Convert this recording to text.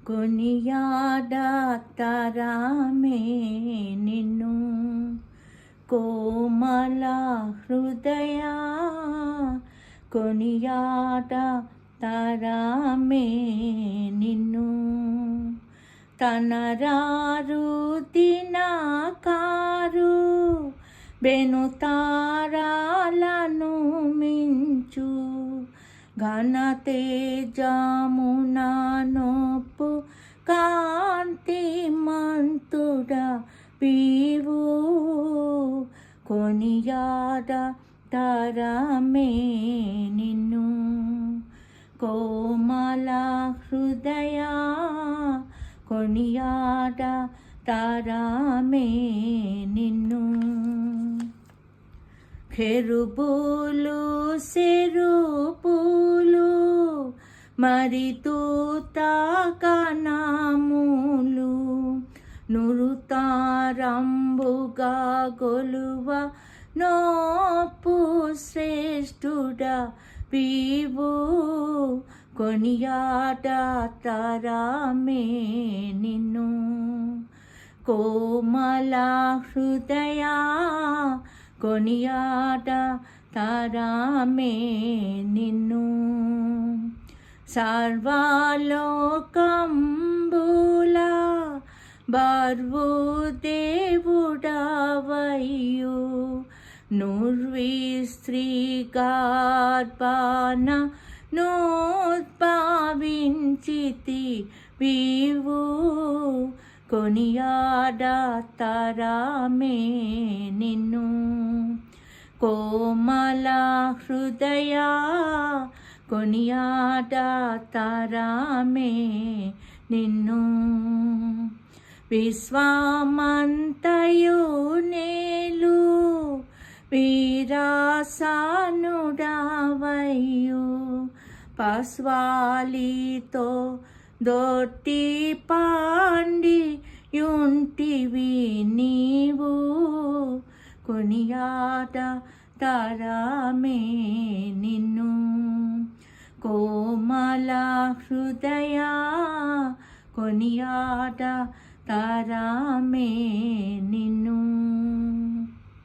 కొనియాడతారామే నిన్ను కోమల హృదయ కొనియాడతారామే నిన్ను తనరారు దినకారు బెనుతారాలను మించు ఘనతేజమున నొప్పు కాంతిమంతుడా పీవు కొనియాడతారామే నిన్ను కోమల హృదయ కొనియాడతారామే నిన్ను కెరూబులు సెరూపులు మరి తూతకనాములు నురుతారంబుగా గొలువ నోపు శ్రేష్ఠుడా పీవు కొనియాడతారామే నిన్ను కోమల హృదయ కొనియాడతారామే నిన్ను సర్వలోకంబుల బర్వు దేవుడవయ్యు నుర్విస్త్రీ గర్భాన నోద్భవించితి వీవు కొనియాడతారామే నిన్ను కోమల హృదయ కొనియాడతారామే నిన్ను విశ్వమంతయు నేలు వీరాసనుడవయ్యు పస్వాలితో దొట్టి పాండి యుంటివి నీవు కొనియాడతారామే నిన్ను కోమల హృదయ కొనియాడతారామే నిన్ను